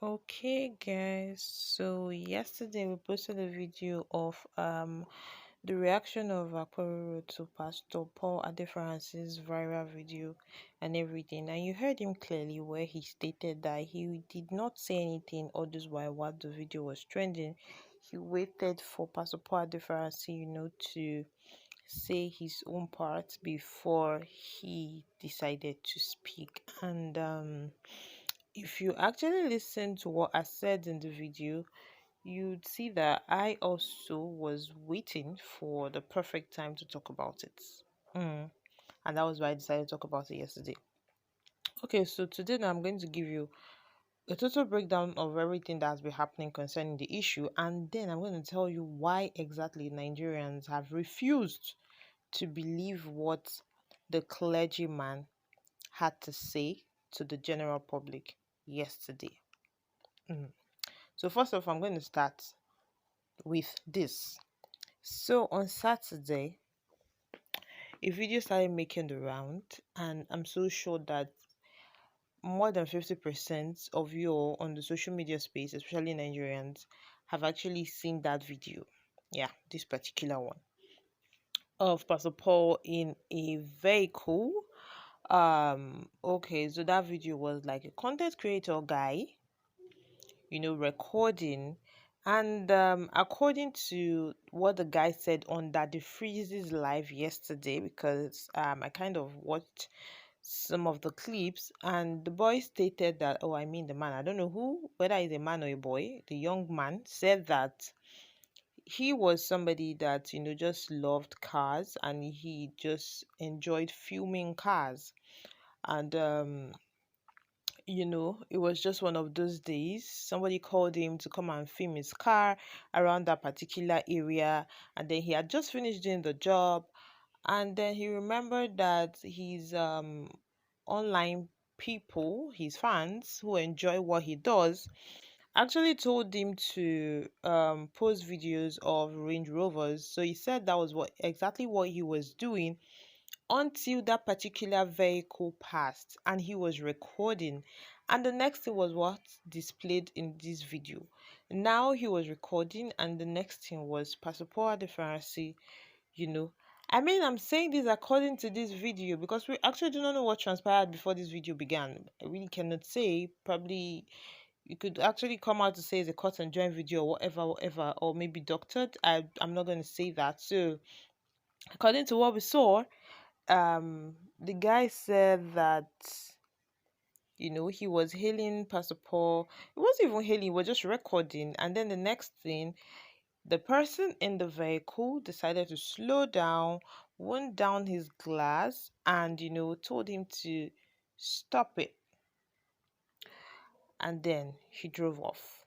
Okay, guys. So yesterday we posted a video of the reaction of Akporo to Pastor Paul Adefarasin's viral video and everything. And you heard him clearly where he stated that he did not say anything all this while the video was trending. He waited for Pastor Paul Adefarasin, to say his own part before he decided to speak. And if you actually listen to what I said in the video, you'd see that I also was waiting for the perfect time to talk about it. Mm. And that was why I decided to talk about it yesterday. Okay, so today now I'm going to give you a total breakdown of everything that's been happening concerning the issue, and then I'm going to tell you why exactly Nigerians have refused to believe what the clergyman had to say to the general public yesterday. Mm. So first off, I'm going to start with this. So on Saturday, a video started making the round, and I'm so sure that more than 50% of you all on the social media space, especially Nigerians, have actually seen that video. Yeah, this particular one of Pastor Paul in a vehicle. Okay, so that video was like a content creator guy, recording. And according to what the guy said on Daddy Freeze's live yesterday, because I kind of watched some of the clips, and the boy stated that, oh, I mean the man, I don't know whether he's a man or a boy, the young man said that he was somebody that, just loved cars and he just enjoyed filming cars. And it was just one of those days. Somebody called him to come and film his car around that particular area, and then he had just finished doing the job, and then he remembered that his online people, his fans who enjoy what he does, actually told him to post videos of Range Rovers. So he said that was exactly what he was doing until that particular vehicle passed, and he was recording. And the next thing was what displayed in this video. Now he was recording, and the next thing was Pastor Paul Adefarasin, you know I mean, I'm saying this according to this video because we actually do not know what transpired before this video began. I really cannot say. Probably you could actually come out to say it's a cut and join video or whatever, or maybe doctored. I'm not going to say that. So according to what we saw, the guy said that he was hailing Pastor Paul. It wasn't even hailing, he was just recording. And then the next thing, the person in the vehicle decided to slow down, wound down his glass, and told him to stop it. And then he drove off.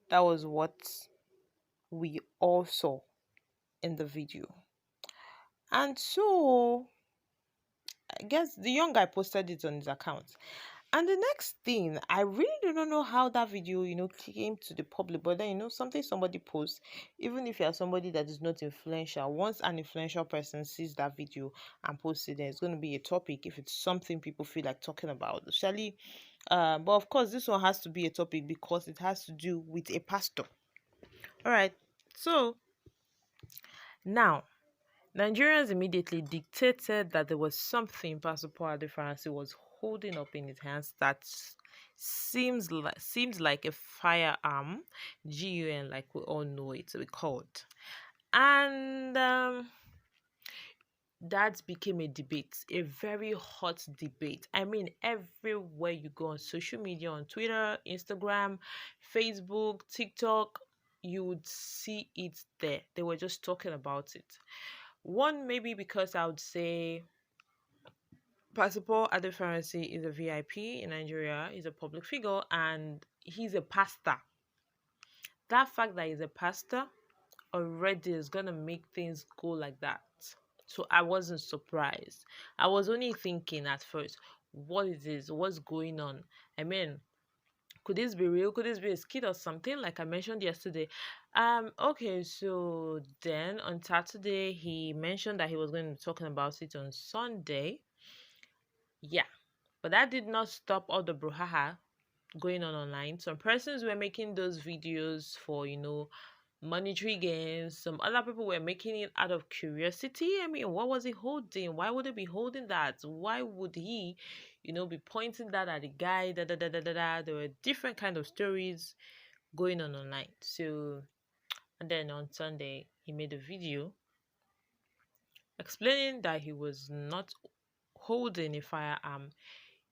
That was what we all saw in the video. And so I guess the young guy posted it on his account. And the next thing, I really do not know how that video, came to the public. But then, something somebody posts, even if you are somebody that is not influential, once an influential person sees that video and posts it, then it's going to be a topic if it's something people feel like talking about. Especially, but of course, this one has to be a topic because it has to do with a pastor. All right. So now, Nigerians immediately dictated that there was something Pastor Paul Adefarasin was holding up in his hands that seems like a firearm, gun, like we all know it to be called, and that became a debate, a very hot debate. I mean, everywhere you go on social media, on Twitter, Instagram, Facebook, TikTok, you would see it there. They were just talking about it. One, maybe because I would say Pastor Paul Adefarasin is a VIP in Nigeria, he's a public figure, and he's a pastor. That fact that he's a pastor already is going to make things go like that. So I wasn't surprised. I was only thinking at first, what is this? What's going on? I mean, could this be real? Could this be a skit or something like I mentioned yesterday? Okay, so then on Saturday he mentioned that he was going to be talking about it on Sunday. Yeah, but that did not stop all the brouhaha going on online. Some persons were making those videos for, monetary gains. Some other people were making it out of curiosity. I mean, what was he holding? Why would he be holding that? Why would he, be pointing that at the guy? Da, da, da, da, da, da. There were different kind of stories going on online. So, and then on Sunday, he made a video explaining that he was not holding a firearm.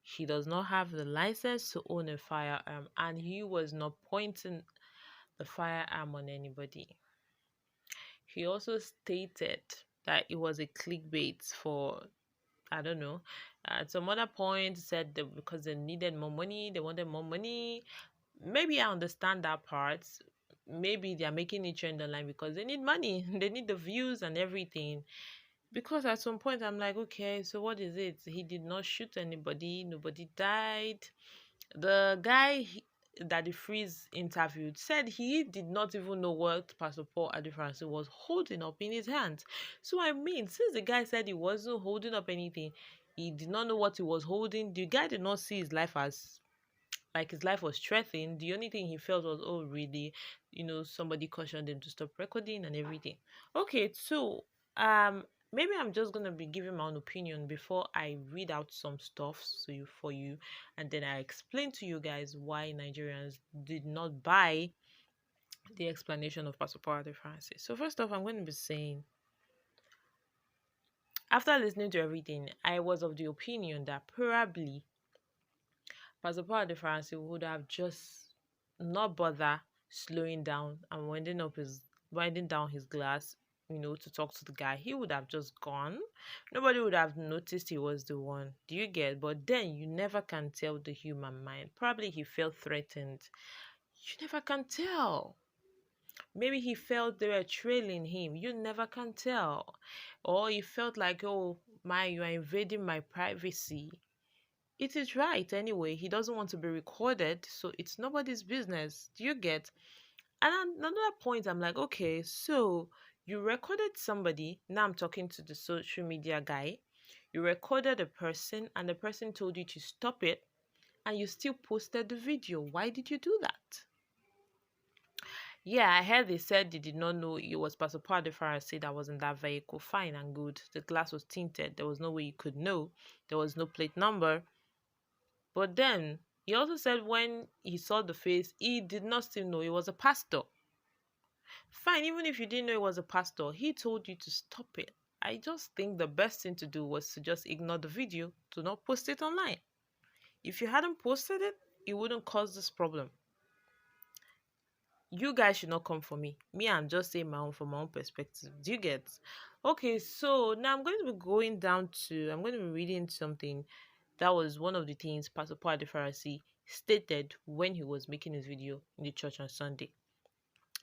He does not have the license to own a firearm, and he was not pointing the firearm on anybody. He also stated that it was a clickbait for, I don't know, at some other point said that because they needed more money, they wanted more money. Maybe I understand that part. Maybe they are making it trend online because they need money, they need the views and everything. Because at some point I'm like, okay, so what is it? He did not shoot anybody, nobody died. The guy Daddy Freeze interviewed said he did not even know what Pastor Paul Adefarasin was holding up in his hands. So I mean, since the guy said he wasn't holding up anything, he did not know what he was holding. The guy did not see his life as like his life was threatened. The only thing he felt was, oh, really, somebody cautioned him to stop recording and everything. Okay, so maybe I'm just gonna be giving my own opinion before I read out some stuff for you, and then I explain to you guys why Nigerians did not buy the explanation of Pastor Paul Adefarasin. So first off, I'm going to be saying, after listening to everything, I was of the opinion that probably Pastor Paul Adefarasin would have just not bother slowing down and winding down his glass, to talk to the guy. He would have just gone. Nobody would have noticed he was the one. Do you get? But then you never can tell the human mind. Probably he felt threatened. You never can tell. Maybe he felt they were trailing him. You never can tell. Or he felt like, oh my, you are invading my privacy. It is right anyway. He doesn't want to be recorded, so it's nobody's business. Do you get? And another point, I'm like, okay, so you recorded somebody. Now I'm talking to the social media guy. You recorded a person, and the person told you to stop it, and you still posted the video. Why did you do that? Yeah, I heard they said they did not know it was Pastor Paul Adefarasin that was in that vehicle. Fine and good. The glass was tinted. There was no way you could know. There was no plate number. But then he also said when he saw the face, he did not still know it was a pastor. Fine, even if you didn't know it was a pastor, he told you to stop it. I just think the best thing to do was to just ignore the video, to not post it online. If you hadn't posted it, it wouldn't cause this problem. You guys should not come for me. I'm just saying from my own perspective. Do you get? Okay, so now I'm going to be reading something. That was one of the things Pastor Paul Adefarasin stated when he was making his video in the church on Sunday.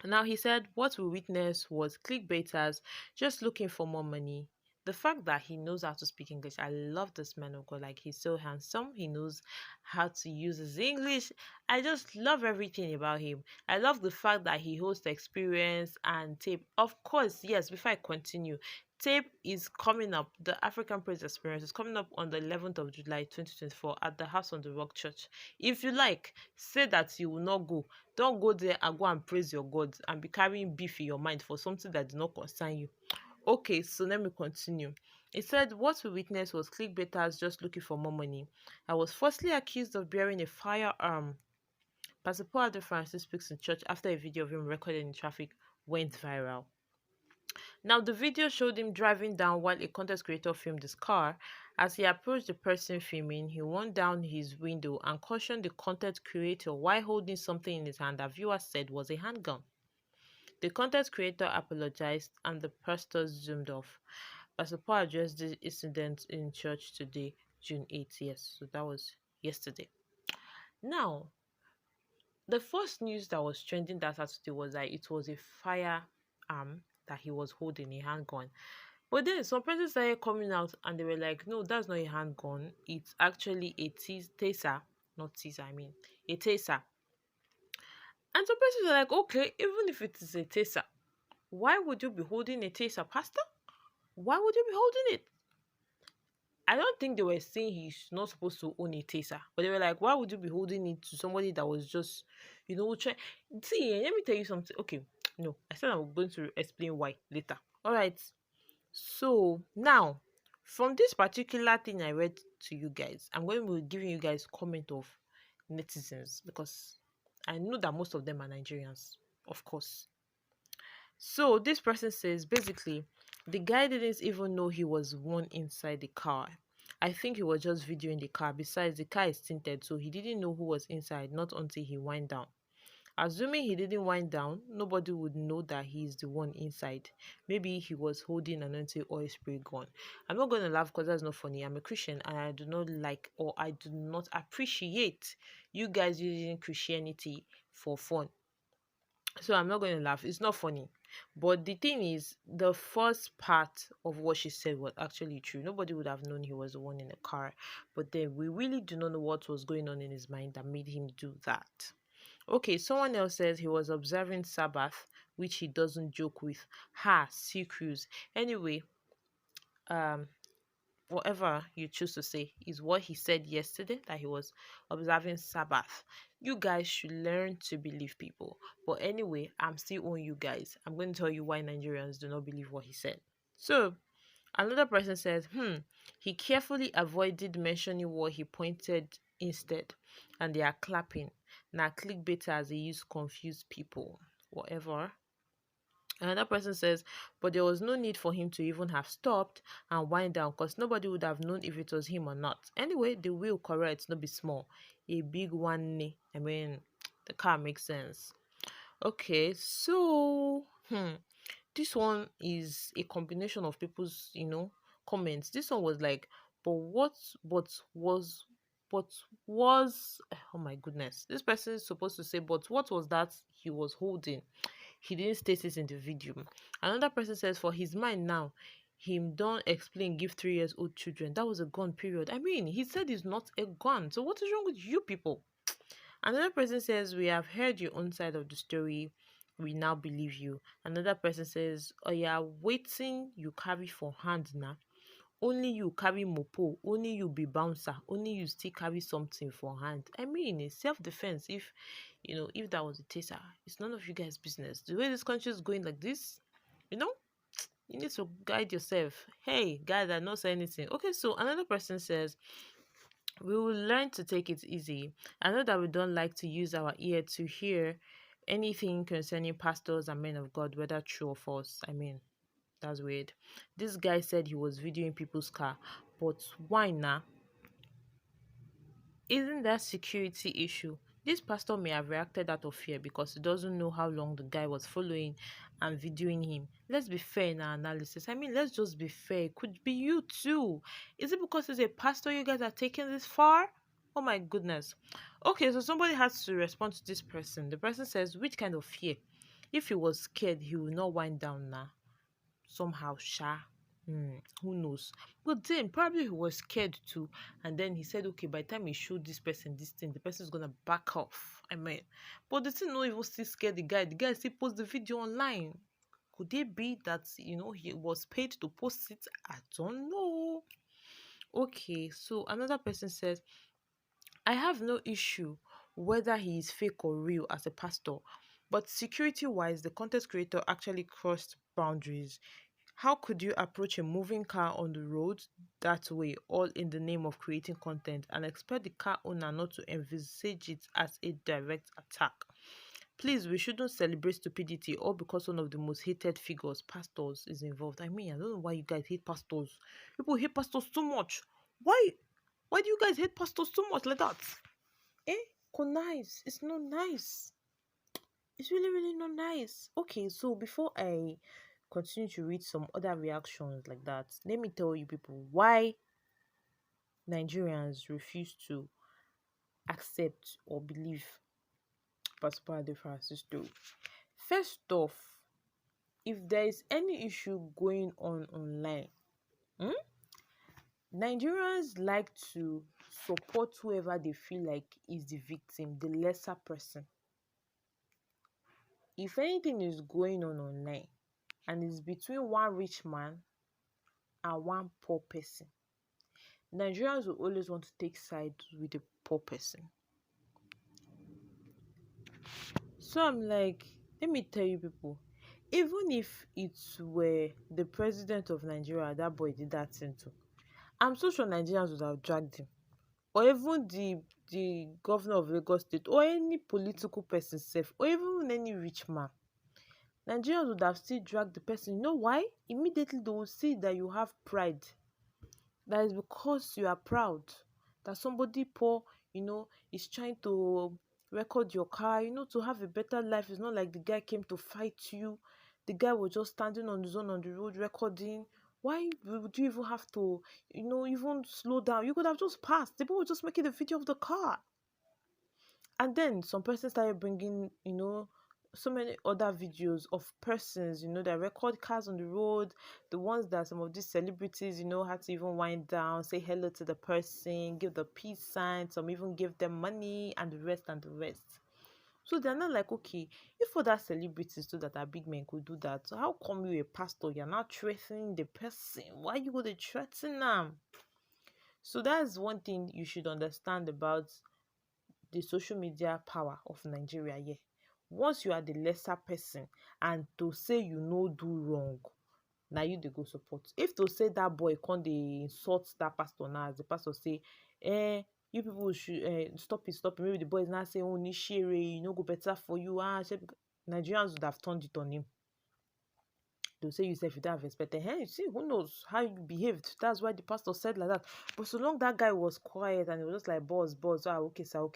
Now he said what we witnessed was clickbaiters just looking for more money. The fact that he knows how to speak English, I love this man of God. Like, he's so handsome. He knows how to use his English. I just love everything about him. I love the fact that he holds the experience and tape. Of course, yes, before I continue, tape is coming up. The African Praise Experience is coming up on the 11th of July 2024 at the House on the Rock Church. If you like, say that you will not go. Don't go there and go and praise your God and be carrying beef in your mind for something that does not concern you. Okay, so let me continue. It said what we witnessed was clickbaiters just looking for more money. I was falsely accused of bearing a firearm. Pastor Paul Adefarasin speaks in church after a video of him recorded in traffic went viral. Now, the video showed him driving down while a content creator filmed his car. As he approached the person filming, he wound down his window and cautioned the content creator while holding something in his hand that viewers said was a handgun. The content creator apologized and the pastor zoomed off. Pastor Paul addressed the incident in church today, June 8th. Yes, so that was yesterday. Now, the first news that was trending that Saturday was that it was a firearm that he was holding, a handgun. But then some persons started coming out and they were like, no, that's not a handgun. It's actually a taser. Not teaser, I mean, a taser. And some persons were like, okay, even if it is a taser, why would you be holding a taser, pastor? Why would you be holding it? I don't think they were saying he's not supposed to own a taser, but they were like, why would you be holding it to somebody that was just, trying? See, let me tell you something. Okay, no, I said I'm going to explain why later. All right. So now, from this particular thing I read to you guys, I'm going to be giving you guys comment of netizens because I know that most of them are Nigerians, of course. So this person says basically the guy didn't even know he was one inside the car. I think he was just videoing the car. Besides, the car is tinted, so he didn't know who was inside, not until he wind down. Assuming he didn't wind down, nobody would know that he's the one inside. Maybe he was holding an anti-oil spray gun. I'm not going to laugh because that's not funny. I'm a Christian and I do not like or I do not appreciate you guys using Christianity for fun. So I'm not going to laugh. It's not funny. But the thing is, the first part of what she said was actually true. Nobody would have known he was the one in the car. But then we really do not know what was going on in his mind that made him do that. Okay, someone else says he was observing Sabbath, which he doesn't joke with. Ha, sea cruise. Anyway, um, whatever you choose to say is what he said yesterday, that he was observing Sabbath. You guys should learn to believe people. But anyway, I'm still on you guys. I'm going to tell you why Nigerians do not believe what he said. So, another person says, he carefully avoided mentioning what he pointed instead, and they are clapping. Now, clickbait as they use confused people. Whatever. Another person says, but there was no need for him to even have stopped and wind down because nobody would have known if it was him or not. Anyway, the wheel correct, not be small. A big one. I mean, the car makes sense. Okay, so this one is a combination of people's, comments. This one was like, but what but was oh my goodness. This person is supposed to say, but what was that he was holding? He didn't state it in the video. Another person says for his mind now, him don't explain give 3 years old children. That was a gun, period. I mean, he said it's not a gun. So what is wrong with you people? Another person says, we have heard your own side of the story. We now believe you. Another person says, oh yeah, waiting you carry for hand now. Only you carry mopo, only you be bouncer, only you still carry something for hand. I mean, it's self-defense. If that was a taser, it's none of you guys' business. The way this country is going like this, you know, you need to guide yourself. Hey, guys, I not say anything. Okay, so another person says, we will learn to take it easy. I know that we don't like to use our ear to hear anything concerning pastors and men of God, whether true or false. I mean, that's weird. This guy said he was videoing people's car, but why now? Isn't that security issue? This pastor may have reacted out of fear because he doesn't know how long the guy was following and videoing him. Let's be fair in our analysis. I mean, let's just be fair. It could be you too. Is it because he's a pastor you guys are taking this far? Oh my goodness. Okay, so somebody has to respond to this person. The person says, which kind of fear? If he was scared, he will not wind down now. Somehow, sha. Who knows? But then probably he was scared too, and then he said, okay, by the time he showed this person this thing, the person is gonna back off. I mean, but the thing no even still scared the guy. The guy still post the video online. Could it be that he was paid to post it? I don't know. Okay, so another person says, I have no issue whether he is fake or real as a pastor, but security wise, the content creator actually crossed boundaries. How could you approach a moving car on the road that way, all in the name of creating content, and expect the car owner not to envisage it as a direct attack? Please, we shouldn't celebrate stupidity all because one of the most hated figures, pastors, is involved. I mean, I don't know why you guys hate pastors. People hate pastors too much. Why? Why do you guys hate pastors too much like that? Nice. It's not nice. It's really, really not nice. Okay, so before I continue to read some other reactions like that, let me tell you people why Nigerians refuse to accept or believe Pastor Paul Adefarasin's story. First off, if there is any issue going on online, Nigerians like to support whoever they feel like is the victim, the lesser person. If anything is going on online and it's between one rich man and one poor person, Nigerians will always want to take sides with the poor person. So I'm like, let me tell you people, even if it were the president of Nigeria that boy did that thing to, I'm so sure Nigerians would have dragged him. Or even the governor of Lagos State, or any political person self, or even any rich man. Nigerians would have still dragged the person. You know why? Immediately they will see that you have pride. That is because you are proud. That somebody poor, is trying to record your car, to have a better life. It's not like the guy came to fight you. The guy was just standing on his own on the road recording. Why would you even have to, even slow down? You could have just passed. The boy was just making a video of the car. And then some person started bringing, so many other videos of persons, that record cars on the road, the ones that some of these celebrities, had to even wind down, say hello to the person, give the peace sign, some even give them money, and the rest and the rest. So they're not like, okay, if other celebrities too that are big men could do that, so how come you a pastor, you're not threatening the person? Why you go to threaten them? So that's one thing you should understand about the social media power of Nigeria here. Once you are the lesser person and to say you no do wrong, now you dey go support. If to say that boy come dey insult that pastor now, as the pastor say, you people should stop it. Maybe the boy is now saying, oh, Nishere, go better for you. Nigerians would have turned it on him. They'll say you said you don't have expected. Hey, you see, who knows how you behaved? That's why the pastor said like that. But so long that guy was quiet and it was just like boss, okay, sir.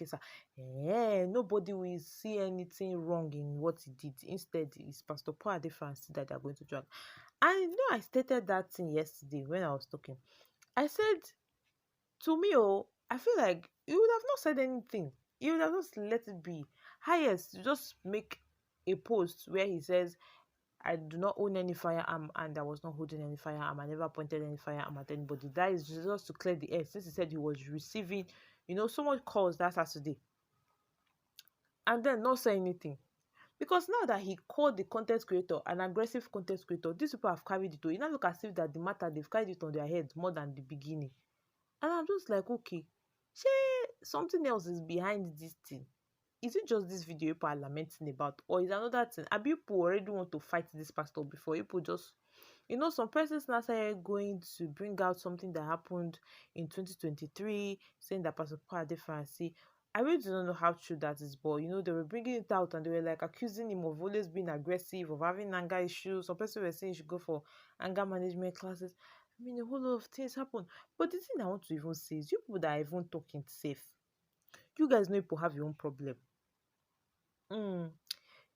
Nobody will see anything wrong in what he did. Instead, it's Pastor Paul Adefarasin that they're going to drag. And I stated that thing yesterday when I was talking. I said, to me, I feel like he would have not said anything. He would have just let it be. Highest, just make a post where he says, I do not own any firearm and I was not holding any firearm. I never pointed any firearm at anybody. That is just to clear the air, since he said he was receiving, so much calls that Saturday. And then not say anything. Because now that he called the content creator an aggressive content creator, these people have carried it to. It now look as if that the matter, they've carried it on their heads more than the beginning. And I'm just like, okay, something else is behind this thing. Is it just this video people are lamenting about, or is another thing? People already want to fight this pastor before people just, some persons now started going to bring out something that happened in 2023, saying that Pastor Paul Adefarasin, I really don't know how true that is, but they were bringing it out and they were like accusing him of always being aggressive, of having anger issues. Some persons were saying he should go for anger management classes. I mean, a whole lot of things happen. But the thing I want to even say is, you people that are even talking safe, you guys know people have your own problem.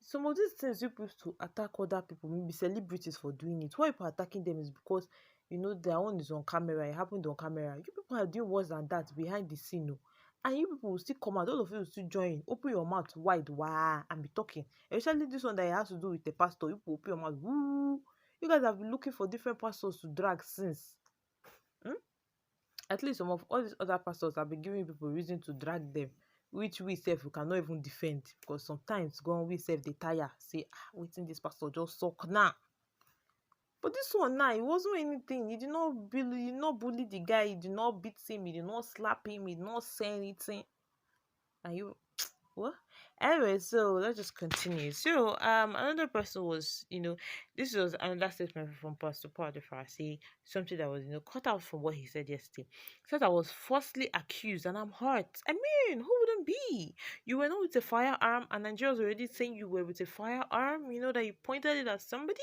Some of these things you used to attack other people, maybe celebrities, for doing it. Why people attacking them is because their own is on camera, it happened on camera. You people are doing worse than that behind the scene, and you people will still come out, all of you will still join, open your mouth wide, wow, and be talking. Especially this one that has to do with the pastor, you people open your mouth, woo. You guys have been looking for different pastors to drag since. At least some of all these other pastors have been giving people reason to drag them, which we self we cannot even defend, because sometimes go on we self dey tire, say wetin this pastor just suck now. But this one now, it wasn't anything. He did not bully the guy, he did not beat him, he did not slap him, he did not say anything. And you what? Anyway, so let's just continue. So another person was, this was another statement from Pastor Paul Adefarasin, something that was, cut out from what he said yesterday. He said, I was falsely accused and I'm hurt. I mean, who wouldn't be? You were not with a firearm and Nigeria was already saying you were with a firearm, that you pointed it at somebody.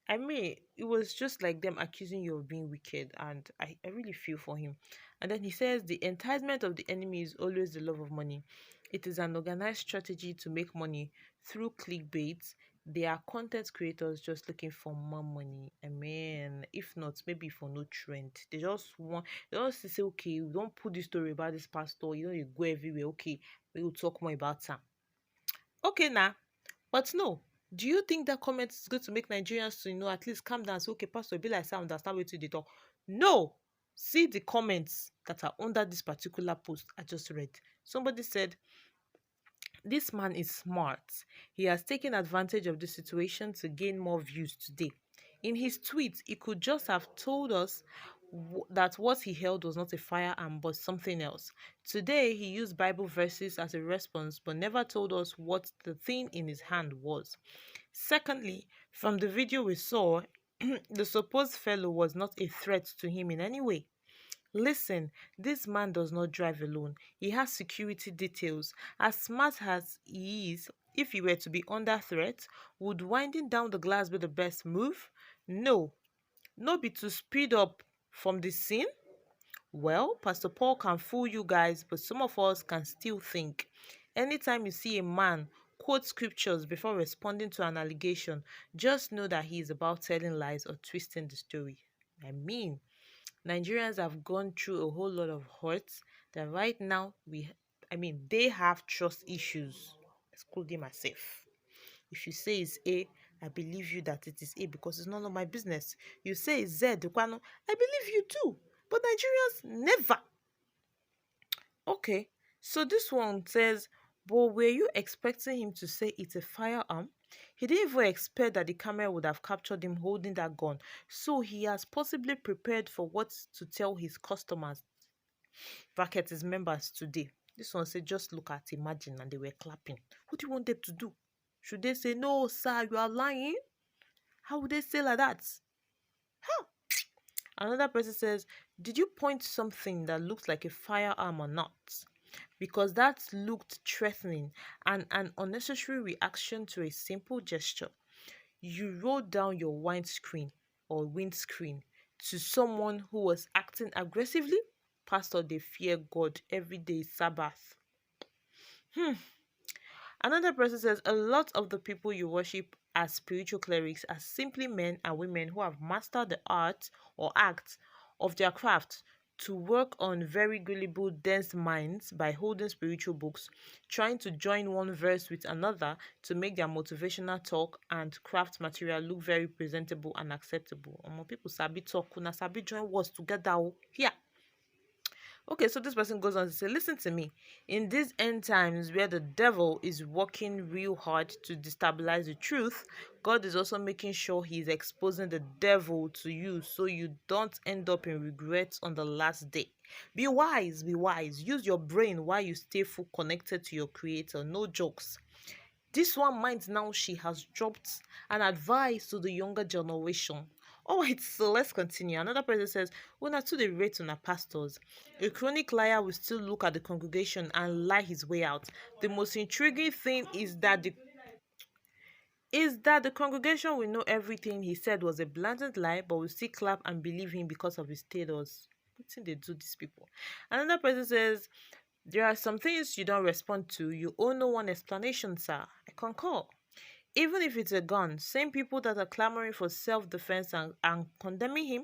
I mean, it was just like them accusing you of being wicked, and I really feel for him. And then he says, the enticement of the enemy is always the love of money. It is an organized strategy to make money through clickbait. They are content creators just looking for more money. I mean, if not, maybe for no trend. They just say, okay, we don't put this story about this pastor, you go everywhere, okay, we will talk more about him. Okay, now. But no, do you think that comment is going to make Nigerians to, at least calm down and say, okay, pastor, be like, I understand what you talk? No. See the comments that are under this particular post I just read. Somebody said, this man is smart. He has taken advantage of the situation to gain more views today. In his tweet, he could just have told us that what he held was not a firearm but something else. Today, he used Bible verses as a response but never told us what the thing in his hand was. Secondly, from the video we saw, the supposed fellow was not a threat to him in any way. Listen, this man does not drive alone. He has security details. As smart as he is, if he were to be under threat, would winding down the glass be the best move? No. No be to speed up from the scene? Well, Pastor Paul can fool you guys, but some of us can still think. Anytime you see a man quote scriptures before responding to an allegation, just know that he is about telling lies or twisting the story. I mean, Nigerians have gone through a whole lot of hurts that right now they have trust issues, excluding myself. If you say it's A, I believe you that it is A because it's none of my business. You say it's Z, Dukwano, I believe you too. But Nigerians never. Okay, so this one says, but were you expecting him to say it's a firearm? He didn't even expect that the camera would have captured him holding that gun. So he has possibly prepared for what to tell his customers, bracket his members today. This one said, just look at imagine, and they were clapping. What do you want them to do? Should they say, no, sir, you are lying? How would they say like that? Huh? Another person says, did you point something that looks like a firearm or not? Because that looked threatening and an unnecessary reaction to a simple gesture. You rolled down your windscreen to someone who was acting aggressively. Pastor, they fear God. Every day is Sabbath. Another person says, a lot of the people you worship as spiritual clerics are simply men and women who have mastered the art or act of their craft to work on very gullible, dense minds by holding spiritual books, trying to join one verse with another to make their motivational talk and craft material look very presentable and acceptable. People sabi talk, una sabi join words together. Here. Okay, so this person goes on to say, listen to me. In these end times where the devil is working real hard to destabilize the truth, God is also making sure he is exposing the devil to you so you don't end up in regrets on the last day. Be wise, be wise. Use your brain while you stay full connected to your creator. No jokes. This one minds now she has dropped an advice to the younger generation. Alright, so let's continue. Another person says, when I to the rate on our pastors, a chronic liar will still look at the congregation and lie his way out. The most intriguing thing is that the congregation will know everything he said was a blatant lie, but will still clap and believe him because of his status. What thing they do these people? Another person says, there are some things you don't respond to. You owe no one explanation, sir. I concur. Even if it's a gun, same people that are clamoring for self-defense and condemning him,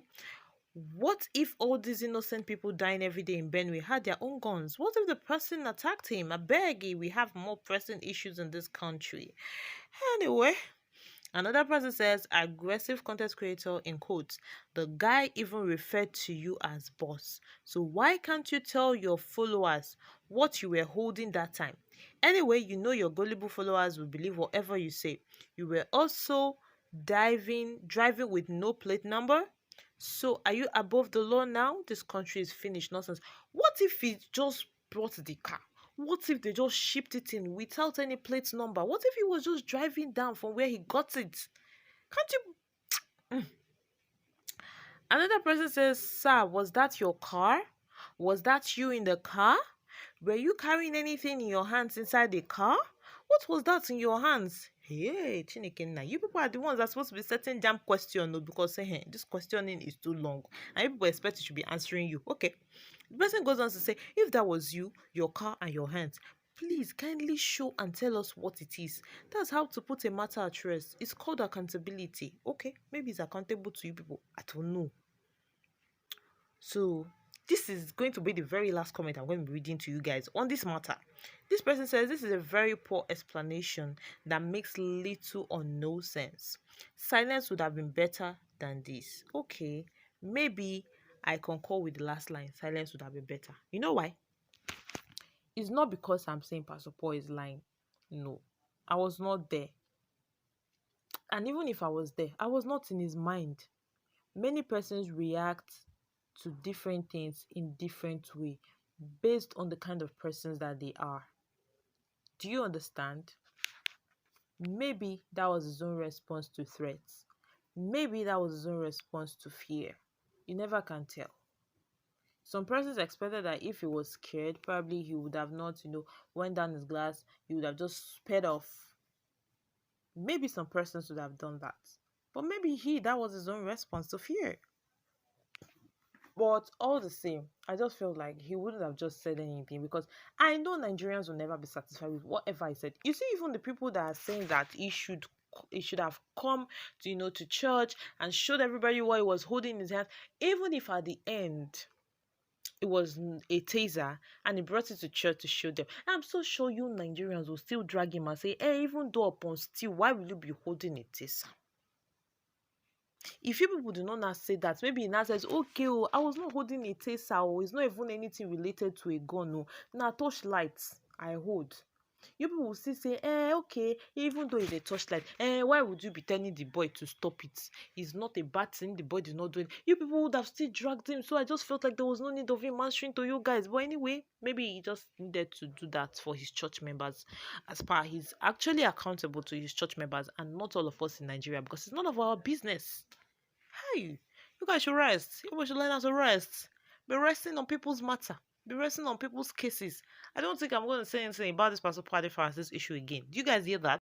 what if all these innocent people dying every day in Benue had their own guns? What if the person attacked him? I beg you, we have more pressing issues in this country. Anyway, another person says, aggressive content creator in quotes. The guy even referred to you as boss. So why can't you tell your followers what you were holding that time? Anyway, you know your gullible followers will believe whatever you say. You were also driving with no plate number. So are you above the law now? This country is finished nonsense. What if he just brought the car? What if they just shipped it in without any plate number? What if he was just driving down from where he got it? Can't you? Another person says, sir, was that your car? Was that you in the car? Were you carrying anything in your hands inside the car? What was that in your hands? Hey, Chineke, you people are the ones that are supposed to be setting jam question, no, because hey, this questioning is too long. And people expect you to be answering you. Okay. The person goes on to say, if that was you, your car, and your hands, please kindly show and tell us what it is. That's how to put a matter at rest. It's called accountability. Okay, maybe it's accountable to you people. I don't know. So this is going to be the very last comment I'm going to be reading to you guys on this matter. This person says this is a very poor explanation that makes little or no sense. Silence would have been better than this. Okay, maybe I concur with the last line. Silence would have been better. You know why? It's not because I'm saying Pastor Paul is lying. No, I was not there. And even if I was there, I was not in his mind. Many persons react to different things in different way based on the kind of persons that they are. Do you understand? Maybe that was his own response to threats. Maybe that was his own response to fear. You never can tell. Some persons expected that if he was scared, probably he would have not, went down his glass, he would have just sped off. Maybe some persons would have done that. But maybe that was his own response to fear. But all the same, I just felt like he wouldn't have just said anything, because I know Nigerians will never be satisfied with whatever he said. You see, even the people that are saying that he should have come to to church and showed everybody what he was holding in his hand, even if at the end it was a taser and he brought it to church to show them. I'm so sure you Nigerians will still drag him and say, hey, even though upon steal, why will you be holding a taser? If you people do not now say that, maybe he now says, okay, oh, I was not holding a taser, oh, it's not even anything related to a gun, oh, now torchlight I hold. You people will still say, okay, even though it's a torchlight, why would you be telling the boy to stop it? It's not a bad thing, the boy did not do it. You people would have still dragged him, so I just felt like there was no need of him answering to you guys. But anyway, maybe he just needed to do that for his church members, as per he's actually accountable to his church members and not all of us in Nigeria, because it's none of our business. Hey, you guys should rest. You guys should learn how to rest. Be resting on people's matter. Be resting on people's cases. I don't think I'm going to say anything about this Pastor Paul Adefarasin issue again. Do you guys hear that?